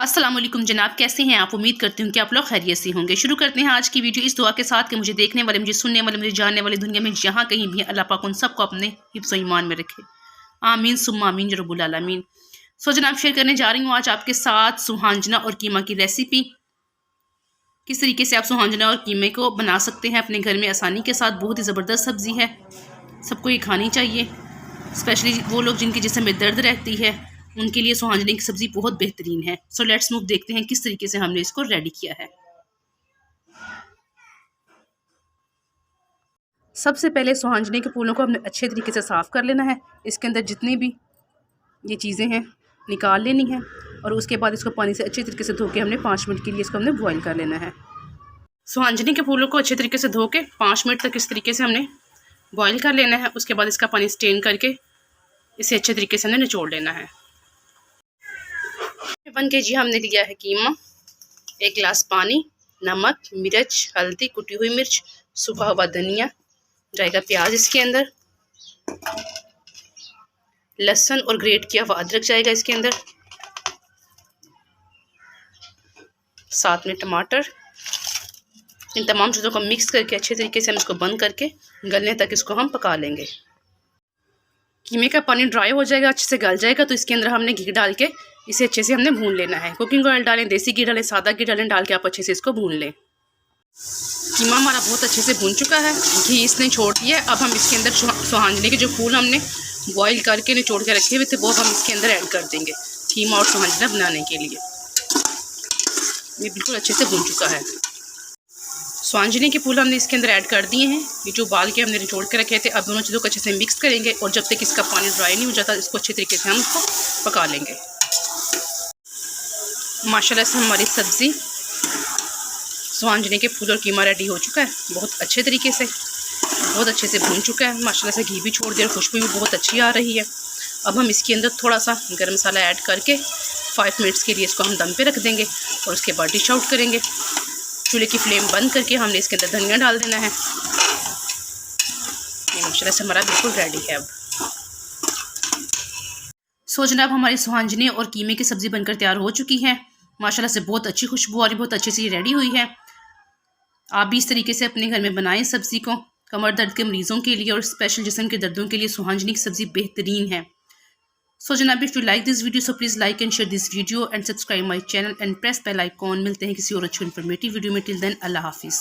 अस्सलाम वालेकुम जनाब, कैसे हैं आप? उम्मीद करती हूँ कि आप लोग खैरियत से होंगे। शुरू करते हैं आज की वीडियो इस दुआ के साथ कि मुझे देखने वाले, मुझे सुनने वाले, मुझे जानने वाले दुनिया में जहाँ कहीं भी अल्लाह पाक उन सबको अपने हिफ्ज़ ईमान में रखे। आमीन सुम्मा आमीन या रब्बुल आलमीन। सो जनाब, शेयर करने जा रही हूँ आज आपके साथ सुहांजना और कीमा की रेसिपी। किस तरीके से आप सुहांजना और कीमे को बना सकते हैं अपने घर में आसानी के साथ। बहुत ही ज़बरदस्त सब्ज़ी है, सबको ये खानी चाहिए। स्पेशली वो लोग जिनके जिस्म में दर्द रहती है, उनके लिए सुहांजने की सब्ज़ी बहुत बेहतरीन है। सो लेट्स मूव, देखते हैं किस तरीके से हमने इसको रेडी किया है। सबसे पहले सुहांजने के फूलों को हमने अच्छे तरीके से साफ़ कर लेना है। इसके अंदर जितनी भी ये चीज़ें हैं निकाल लेनी है और उसके बाद इसको पानी से अच्छे तरीके से धो के हमने 5 मिनट के लिए इसको हमने बॉईल कर लेना है। सुहांजने के फूलों को अच्छे तरीके से धो के 5 मिनट तक इस तरीके से हमने बॉईल कर लेना है। उसके बाद इसका पानी स्टेन करके इसे अच्छे तरीके से हमने निचोड़ लेना है। 1 kg हमने लिया है कीमा, 1 गिलास पानी, नमक, मिर्च, हल्दी, कुटी हुई मिर्च, सूखा हुआ धनिया, जाएगा प्याज इसके अंदर, लहसुन और ग्रेट किया हुआ अदरक जाएगा इसके अंदर, साथ में टमाटर। इन तमाम चीज़ों को मिक्स करके अच्छे तरीके से हम इसको बंद करके गलने तक इसको हम पका लेंगे। कीमे का पानी ड्राई हो जाएगा, अच्छे से गल जाएगा, तो इसके अंदर हमने घी डाल के इसे अच्छे से हमने भून लेना है। कुकिंग ऑयल डालें, देसी घी डालें, सादा घी डालें, डाल के आप अच्छे से इसको भून लें। कीमा हमारा बहुत अच्छे से भून चुका है, घी इसने छोड़ दिया है। अब हम इसके अंदर सुहांजने के जो फूल हमने बॉईल करके निचोड़ के रखे हुए थे वो हम इसके अंदर ऐड कर देंगे कीमा और सुहांजना बनाने के लिए। ये बिल्कुल अच्छे से भून चुका है। सुहांजने के फूल हमने इसके अंदर ऐड कर दिए हैं। ये जो उबाल के हमने निचोड़ के रखे थे, अब दोनों चीज़ों को अच्छे से मिक्स करेंगे और जब तक इसका पानी ड्राई नहीं हो जाता इसको अच्छे तरीके से हम इसको पका लेंगे। माशाल्लाह से हमारी सब्ज़ी सुहांजने के फूल और कीमा रेडी हो चुका है। बहुत अच्छे तरीके से, बहुत अच्छे से भून चुका है। माशाल्लाह से घी भी छोड़ दिया और खुशबू भी बहुत अच्छी आ रही है। अब हम इसके अंदर थोड़ा सा गरम मसाला ऐड करके 5 मिनट्स के लिए इसको हम दम पे रख देंगे और उसके बाद डिश आउट करेंगे। चूल्हे की फ्लेम बंद करके हमने इसके अंदर धनिया डाल देना है। ये माशाल्लाह से हमारा बिल्कुल रेडी है। अब सो जनाब, हमारी सुहांजने और कीमे की सब्ज़ी बनकर तैयार हो चुकी है। माशाल्लाह से बहुत अच्छी खुशबू आ रही, बहुत अच्छे से रेडी हुई है। आप भी इस तरीके से अपने घर में बनाएं सब्ज़ी को। कमर दर्द के मरीज़ों के लिए और स्पेशल जिस्म के दर्दों के लिए सुहांजने की सब्ज़ी बेहतरीन है। सो जनाब, if you like this video so please like and share this video and subscribe my channel and press bell icon. मिलते हैं किसी और अच्छी इन्फॉर्मेटिव वीडियो में। टिल देन, अल्लाह हाफिज़।